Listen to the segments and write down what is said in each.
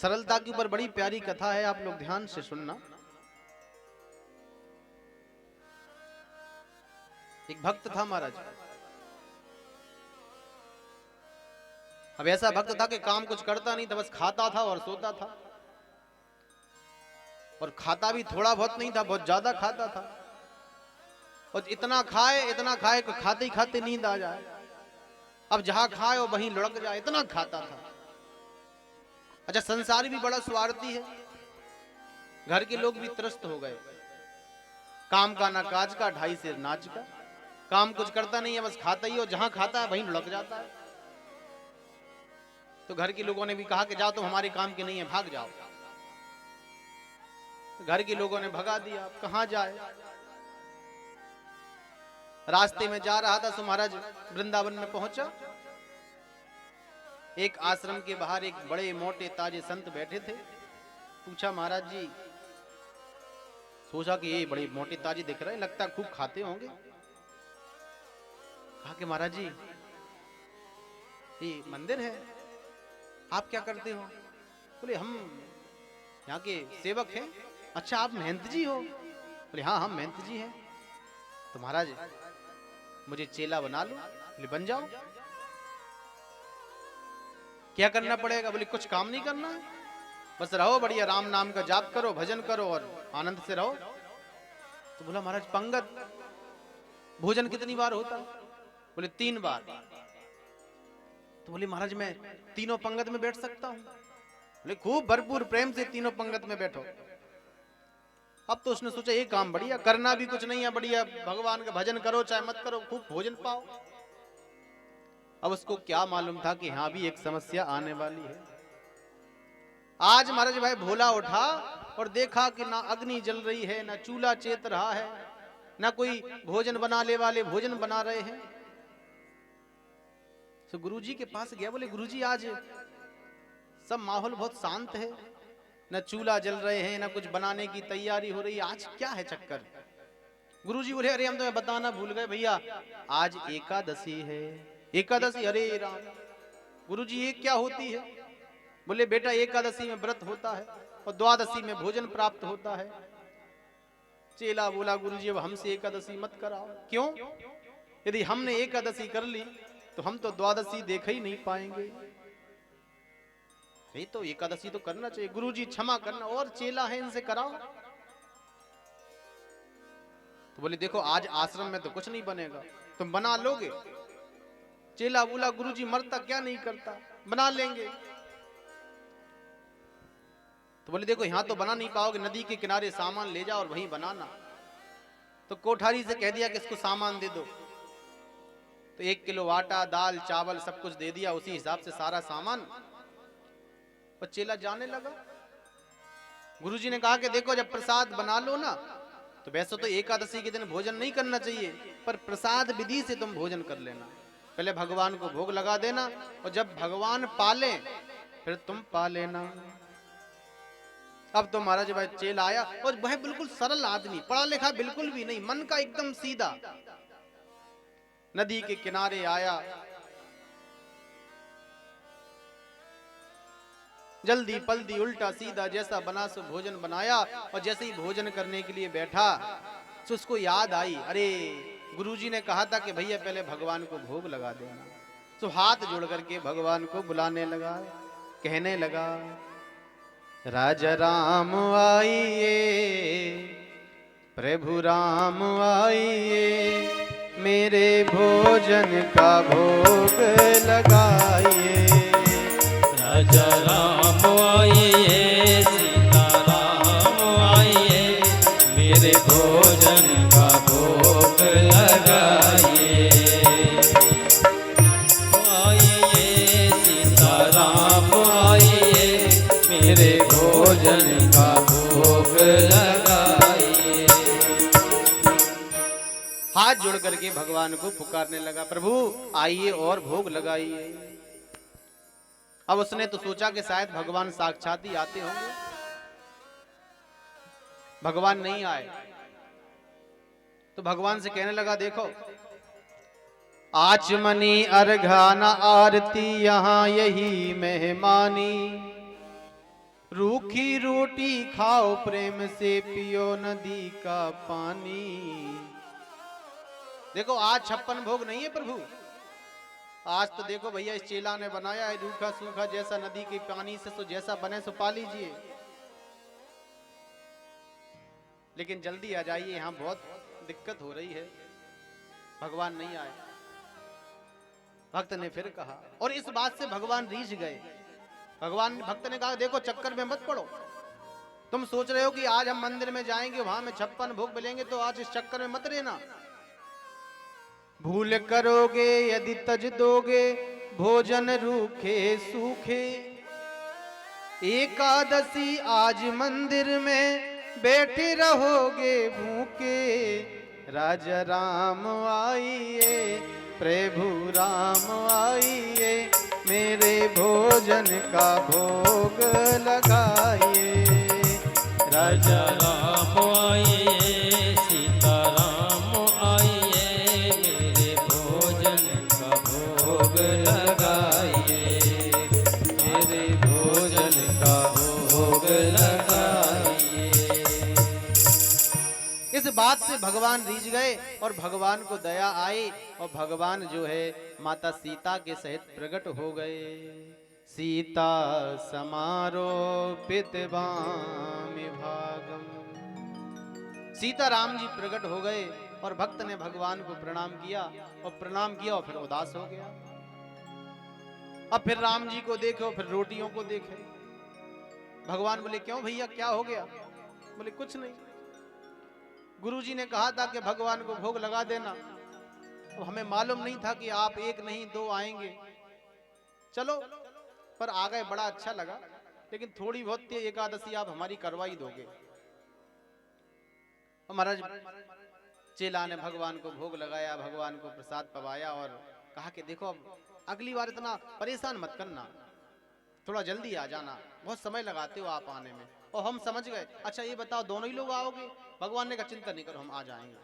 सरलता के ऊपर बड़ी प्यारी कथा है, आप लोग ध्यान से सुनना। एक भक्त था महाराज। अब ऐसा भक्त था कि काम कुछ करता नहीं था, बस खाता था और सोता था। और खाता भी थोड़ा बहुत नहीं था, बहुत ज्यादा खाता था। और इतना खाए कि खाते ही खाते नींद आ जाए। अब जहां खाए वो वहीं लुढ़क जाए, इतना खाता था। अच्छा, संसार भी बड़ा स्वार्थी है। घर के लोग भी त्रस्त हो गए। काम का ना काज का, ढाई सिर नाच का। काम कुछ करता नहीं है, बस खाता ही, और जहां खाता है वहीं लुढ़क जाता है। तो घर के लोगों ने भी कहा कि जाओ, तुम हमारे काम के नहीं है, भाग जाओ। घर के लोगों ने भगा दिया। कहां जाए? रास्ते में जा रहा था तो महाराज वृंदावन में पहुंचा। एक आश्रम के बाहर एक बड़े मोटे ताजे संत बैठे थे। पूछा, महाराज जी, सोचा कि ये बड़े मोटे ताजे दिख रहे हैं, लगता खूब खाते होंगे। कहा कि महाराज जी, ये मंदिर है, आप क्या करते हो? बोले, हम यहाँ के सेवक हैं। अच्छा, आप महंत जी हो? बोले, हाँ, हम महंत जी हैं। तो महाराज मुझे चेला बना लो। बोले, बन जाओ। क्या करना पड़ेगा? बोले, कुछ काम नहीं करना है, बस रहो बढ़िया, राम नाम का जाप करो, भजन करो और आनंद से रहो। तो बोला, महाराज पंगत भोजन कितनी बार होता? बोले, 3 बार। तो बोले, महाराज मैं तीनों पंगत में बैठ सकता हूं? बोले, खूब भरपूर प्रेम से तीनों पंगत में बैठो। अब तो उसने सोचा, ये काम बढ़िया, करना भी कुछ नहीं है, बढ़िया भगवान का भजन करो चाहे मत करो, खूब भोजन पाओ। अब उसको क्या मालूम था कि यहां भी एक समस्या आने वाली है। आज महाराज भाई भोला उठा और देखा कि ना अग्नि जल रही है, ना चूल्हा चेत रहा है, ना कोई भोजन बनाने वाले भोजन बना रहे हैं। तो गुरुजी के पास गया। बोले, गुरुजी आज सब माहौल बहुत शांत है, न चूल्हा जल रहे हैं, ना कुछ बनाने की तैयारी हो रही है, आज क्या है चक्कर? गुरुजी बोले, अरे हम तुम्हें बताना भूल गए भैया, आज एकादशी है। एकादशी? अरे राम, गुरुजी ये क्या होती है? बोले, बेटा एकादशी में व्रत होता है और द्वादशी में भोजन प्राप्त होता है। चेला बोला, गुरुजी अब हमसे एकादशी मत कराओ। क्यों? यदि हमने एकादशी कर ली तो हम तो द्वादशी देख ही नहीं पाएंगे। नहीं तो एकादशी तो करना चाहिए। गुरुजी क्षमा करना, और चेला है इनसे कराओ। तो बोले, देखो आज आश्रम में तो कुछ नहीं बनेगा, तुम बना लोगे? चेला बोला, गुरुजी मरता क्या नहीं करता, बना लेंगे। तो बोले, देखो यहां तो बना नहीं पाओगे, नदी के किनारे सामान ले जाओ और वहीं बनाना। तो कोठारी से कह दिया कि इसको सामान दे दो। तो 1 किलो आटा, दाल, चावल सब कुछ दे दिया, उसी हिसाब से सारा सामान। और चेला जाने लगा। गुरुजी ने कहा कि देखो, जब प्रसाद बना लो ना, तो वैसे तो एकादशी के दिन भोजन नहीं करना चाहिए, पर प्रसाद विधि से तुम भोजन कर लेना। पहले भगवान को भोग लगा देना, और जब भगवान पाले फिर तुम पा लेना। अब तो महाराज भाई चेला आया, और वह बिल्कुल सरल आदमी, पढ़ा लिखा बिल्कुल भी नहीं, मन का एकदम सीधा। नदी के किनारे आया, जल्दी पल्दी उल्टा सीधा जैसा बना सो भोजन बनाया। और जैसे ही भोजन करने के लिए बैठा तो उसको याद आई, अरे गुरुजी ने कहा था कि भैया पहले भगवान को भोग लगा देना। तो हाथ जोड़ करके भगवान को बुलाने लगा, कहने लगा, राजा राम आइए, प्रभु राम आइए, मेरे भोजन का भोग लगाइए। राजा राम आइए, सीता राम आइए, मेरे भोजन का भोग लगाइए। आइए सीता राम आइए, मेरे भोजन का भोग लगाइए। हाथ जोड़ करके भगवान को पुकारने लगा, प्रभु आइए और भोग लगाइए। अब उसने तो सोचा कि शायद भगवान साक्षात ही आते होंगे। भगवान नहीं आए तो भगवान से कहने लगा, देखो आचमनी अर्घाना आरती यहां यही मेहमानी, रूखी रोटी खाओ प्रेम से, पियो नदी का पानी। देखो आज 56 भोग नहीं है प्रभु, आज तो देखो भैया इस चेला ने बनाया है रूखा सूखा, जैसा नदी के पानी से तो जैसा बने सो पा लीजिए। लेकिन जल्दी आ जाइए, यहां बहुत दिक्कत हो रही है, भगवान नहीं आए। भक्त ने फिर कहा, और इस बात से भगवान रीझ गए। भगवान भक्त ने कहा देखो चक्कर में मत पड़ो, तुम सोच रहे हो कि आज हम मंदिर में जाएंगे वहां में 56 भोग मिलेंगे, तो आज इस चक्कर में मत रहना। भूल करोगे यदि तज दोगे, भोजन रूखे सूखे। एकादशी आज मंदिर में बैठे रहोगे भूखे। राजा राम आइए, प्रभु राम आइए, मेरे भोजन का भोग लगाइए। राजा राम आइए, सीता राम आइए, मेरे भोजन का भोग लगाइए, मेरे भोजन का भोग लगाइए। इस बात से भगवान रीझ गए और भगवान को दया आई, और भगवान जो है माता सीता के सहित प्रकट हो गए। सीता समारोपित वामि भागम। सीता राम जी प्रकट हो गए और भक्त ने भगवान को प्रणाम किया, और प्रणाम किया और फिर उदास हो गया। अब फिर राम जी को देखे और फिर रोटियों को देखे। भगवान बोले क्यों भैया क्या हो गया? बोले कुछ नहीं, गुरुजी ने कहा था कि भगवान को भोग लगा देना, तो हमें मालूम नहीं था कि आप एक नहीं दो आएंगे। चलो पर आ गए, बड़ा अच्छा लगा, लेकिन थोड़ी बहुत एकादशी आप हमारी करवा ही दोगे। महाराज चेला ने भगवान को भोग लगाया, भगवान को प्रसाद पवाया और कहा कि देखो अब अगली बार इतना परेशान मत करना, थोड़ा जल्दी आ जाना, बहुत समय लगाते हो आप आने में। और हम समझ गए, अच्छा ये बताओ दोनों ही लोग आओगे? भगवान ने कहा चिंता नहीं करो, हम आ जाएंगे।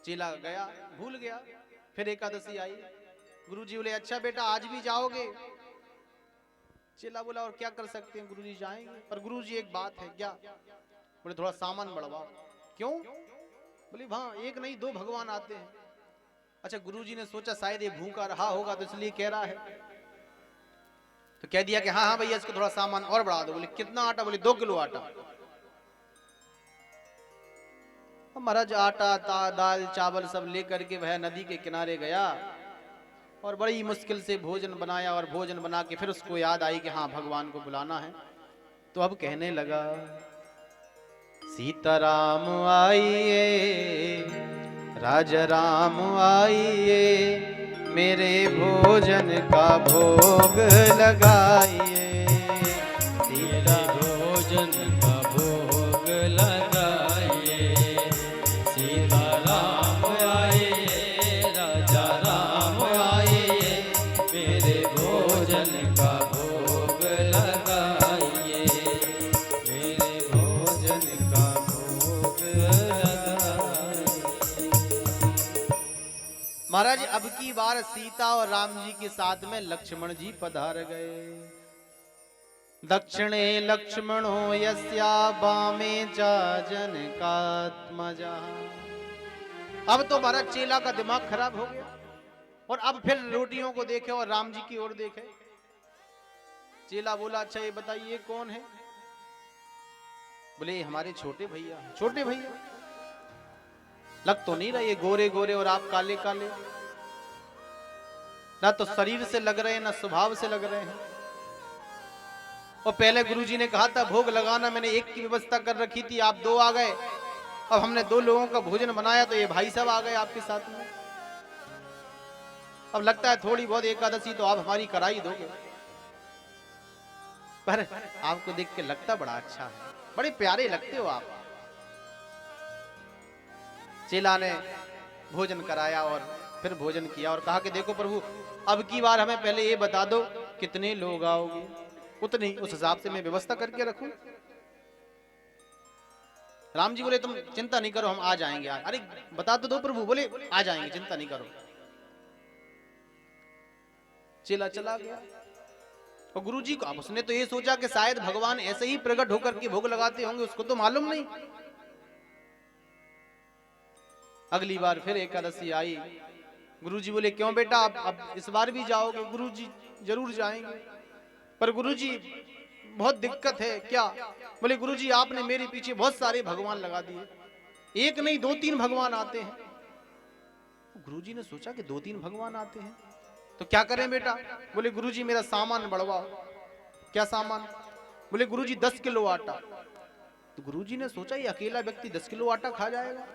चेला गया, भूल गया। फिर एकादशी आई, गुरुजी बोले अच्छा बेटा आज भी जाओगे? चेला बोला और क्या कर सकते हैं गुरुजी, जाएंगे। पर गुरुजी एक बात है, क्या? बोले थोड़ा सामान बढ़वाओ। क्यों? बोले हाँ एक नहीं दो भगवान आते हैं। अच्छा गुरुजी ने सोचा शायद ये भूखा रहा होगा तो इसलिए कह रहा है, तो कह दिया कि हाँ हाँ भैया इसको थोड़ा सामान और बढ़ा दो। बोले कितना आटा? बोले 2 किलो आटा। महाराज आटा दाल चावल सब लेकर के वह नदी के किनारे गया और बड़ी मुश्किल से भोजन बनाया, और भोजन बना के फिर उसको याद आई कि हाँ भगवान को बुलाना है। तो अब कहने लगा सीताराम आइए, राजा राम आइए, मेरे भोजन का भोग लगाइए। सीता भोजन का भोग लगाइए। सीता राम आइए, राजा राम आइए, मेरे भोजन का भोग लगाइए, मेरे भोजन का भोग लगाइए। महाराज अब की बार सीता और राम जी के साथ में लक्ष्मण जी पधार गए। दक्षिणे लक्ष्मणो यस्या, बामे चा जनकात्मजा। अब तो महाराज चेला का दिमाग खराब हो गया, और अब फिर रोटियों को देखे और राम जी की ओर देखे। चेला बोला अच्छा ये बताइए कौन है? बोले हमारे छोटे भैया। छोटे भैया लग तो नहीं रहे, गोरे गोरे और आप काले काले, ना तो शरीर से लग रहे हैं ना स्वभाव से लग रहे हैं। और पहले गुरुजी ने कहा था भोग लगाना, मैंने एक की व्यवस्था कर रखी थी, आप 2 आ गए। अब हमने 2 लोगों का भोजन बनाया तो ये भाई साहब आ गए आपके साथ में। अब लगता है थोड़ी बहुत एकादशी तो आप हमारी करा ही दोगे। पर आपको देख के लगता बड़ा अच्छा है, बड़े प्यारे लगते हो आप। चेला ने भोजन कराया और फिर भोजन किया और कहा कि देखो प्रभु अब की बार हमें पहले ये बता दो कितने लोग आओगे, उतनी उस हिसाब से मैं व्यवस्था करके रखूं। राम जी बोले तुम चिंता नहीं करो हम आ जाएंगे। अरे बता तो दो प्रभु। बोले आ जाएंगे चिंता नहीं करो। चेला चला गया। और गुरुजी को, अब उसने तो ये सोचा कि शायद भगवान ऐसे ही प्रकट होकर के भोग लगाते होंगे, उसको तो मालूम नहीं। अगली बार फिर एकादशी आई, गुरुजी बोले क्यों बेटा अब इस बार भी जाओगे? गुरुजी जरूर जाएंगे, पर गुरुजी बहुत दिक्कत है। क्या? बोले गुरुजी आपने मेरे पीछे बहुत सारे भगवान लगा दिए, एक नहीं 2-3 भगवान आते हैं। गुरुजी ने सोचा कि 2-3 भगवान आते हैं तो क्या करें बेटा? बोले गुरुजी मेरा सामान बढ़वाओ। क्या सामान? बोले गुरुजी 10 किलो आटा। तो गुरुजी ने सोचा ये अकेला व्यक्ति 10 किलो आटा खा जाएगा।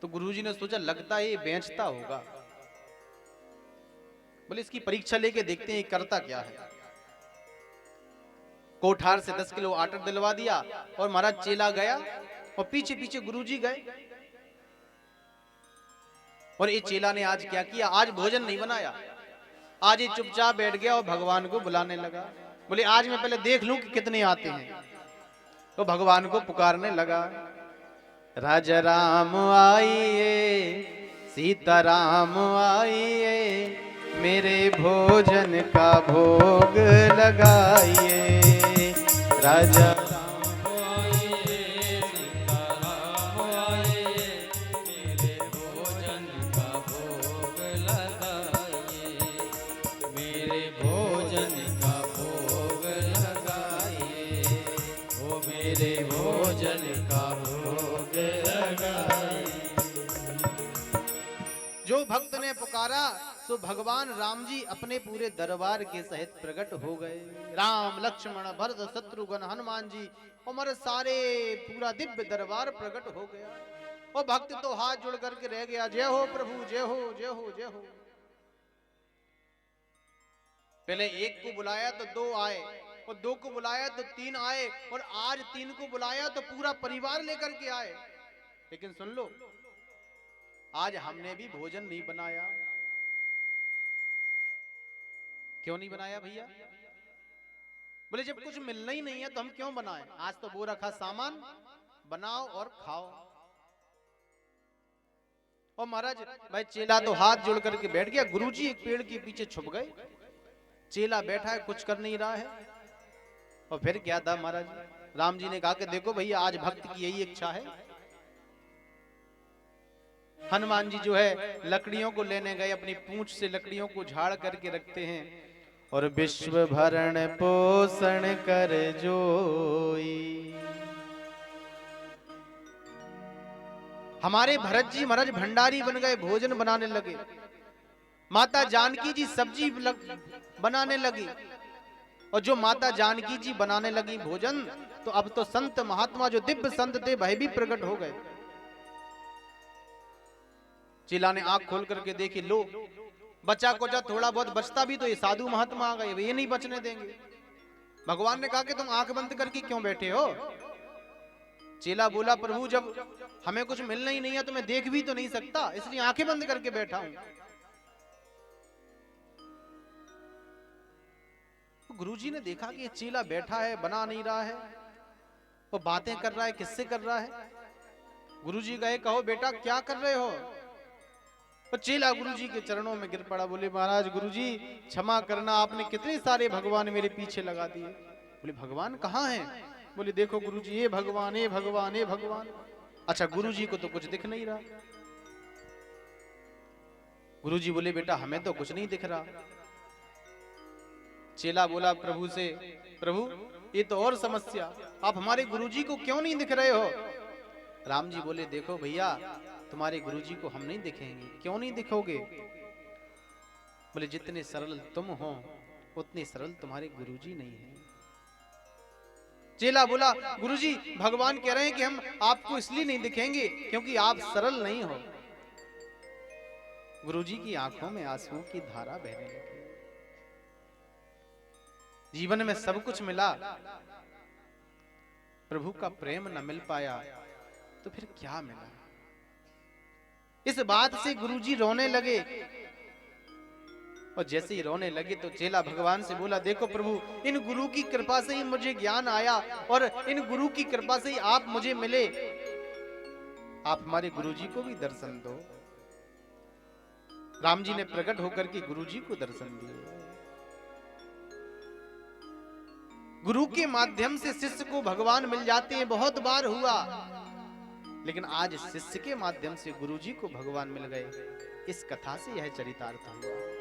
तो गुरुजी ने सोचा लगता है ये बेचता होगा। बोले इसकी परीक्षा लेके देखते हैं करता क्या है। कोठार से 10 किलो आटा दिलवा दिया और महाराज चेला गया और पीछे पीछे गुरुजी गए। और ये चेला ने आज क्या किया? आज भोजन नहीं बनाया, आज ये चुपचाप बैठ गया और भगवान को बुलाने लगा। बोले आज मैं पहले देख लूं कि कितने आते हैं। तो भगवान को पुकारने लगा, राजा राम आइए, सीता राम आइए, मेरे भोजन का भोग लगाइए। राजा राम आइए, सीता राम आइए, मेरे भोजन का भोग लगाइए, मेरे भोजन का भोग लगाइए, ओ मेरे भोजन का भोग लगाइए। जो भक्त ने पुकारा तो भगवान राम जी अपने पूरे दरबार के सहित प्रकट हो गए। राम लक्ष्मण भरत शत्रुघ्न हनुमान जी हमारे सारे पूरा दिव्य दरबार प्रकट हो गया। और भक्त तो हाथ जोड़ करके रह गया, जय हो प्रभु, जय हो जय हो जय हो। पहले एक को बुलाया तो 2 आए, और 2 को बुलाया तो 3 आए, और आज 3 को बुलाया तो पूरा परिवार लेकर के आए। लेकिन सुन लो, आज हमने भी भोजन नहीं बनाया। क्यों नहीं बनाया भैया? बोले जब कुछ मिलना ही नहीं है तो हम क्यों बनाएं? आज तो वो रखा सामान, बनाओ और खाओ। और महाराज भाई चेला तो हाथ जोड़ करके बैठ गया। गुरुजी एक पेड़ के पीछे छुप गए, चेला बैठा है कुछ कर नहीं रहा है। और फिर क्या था महाराज? राम जी ने कहा कि देखो भैया आज भक्त की यही इच्छा है। हनुमान जी जो है लकड़ियों को लेने गए, अपनी पूंछ से लकड़ियों को झाड़ करके रखते हैं, और विश्व भरण पोषण कर जोई। हमारे भरत जी महाराज भंडारी बन गए, भोजन बनाने लगे। माता जानकी जी सब्जी बनाने लगी, और जो माता जानकी जी बनाने लगी भोजन, तो अब तो संत महात्मा जो दिव्य संत थे वह भी प्रकट हो गए। चेला ने आंख खोल करके देखी, लो बचा कोचा थोड़ा बहुत बचता भी तो ये साधु महात्मा आ गए, ये नहीं बचने देंगे। भगवान ने कहा कि तुम आंख बंद करके क्यों बैठे हो? चेला बोला प्रभु जब हमें कुछ मिलना ही नहीं है तो मैं देख भी तो नहीं सकता, इसलिए आंखें बंद करके बैठा हूं। गुरुजी ने देखा कि ये चेला बैठा है, बना नहीं रहा है, वो बातें कर रहा है, किससे कर रहा है। गुरुजी कहे कहो बेटा क्या कर रहे हो? और चेला गुरुजी के चरणों में गिर पड़ा। बोले महाराज गुरुजी क्षमा करना, आपने कितने सारे भगवान मेरे पीछे लगा दिए। बोले भगवान कहाँ हैं? बोले देखो गुरुजी ये भगवान, ये भगवान, ये भगवान। अच्छा गुरुजी को तो कुछ दिख नहीं रहा। गुरुजी बोले बेटा हमें तो कुछ नहीं दिख रहा। चेला बोला प्रभु से, प्रभु ये तो और समस्या, आप हमारे गुरुजी को क्यों नहीं दिख रहे हो? राम जी बोले देखो भैया तुम्हारे गुरुजी को हम नहीं दिखेंगे। क्यों नहीं दिखोगे? बोले जितने सरल तुम हो उतने सरल तुम्हारे गुरुजी नहीं है। चेला बोला गुरुजी भगवान कह रहे हैं कि हम आपको इसलिए नहीं दिखेंगे क्योंकि आप सरल नहीं हो। गुरुजी की आंखों में आंसुओं की धारा बहने लगी। जीवन में सब कुछ मिला, प्रभु का प्रेम न मिल पाया तो फिर क्या मिला? इस बात से गुरुजी रोने लगे। और जैसे ही रोने लगे तो चेला भगवान से बोला देखो प्रभु इन गुरु की कृपा से ही मुझे ज्ञान आया, और इन गुरु की कृपा से ही आप मुझे मिले। आप हमारे गुरुजी को भी दर्शन दो। राम जी ने प्रकट होकर के गुरुजी को दर्शन दिए। गुरु के माध्यम से शिष्य को भगवान मिल जाते हैं, बहुत बार हुआ, लेकिन आज शिष्य के माध्यम से गुरु जी को भगवान मिल गए। इस कथा से यह चरितार्थ हुआ।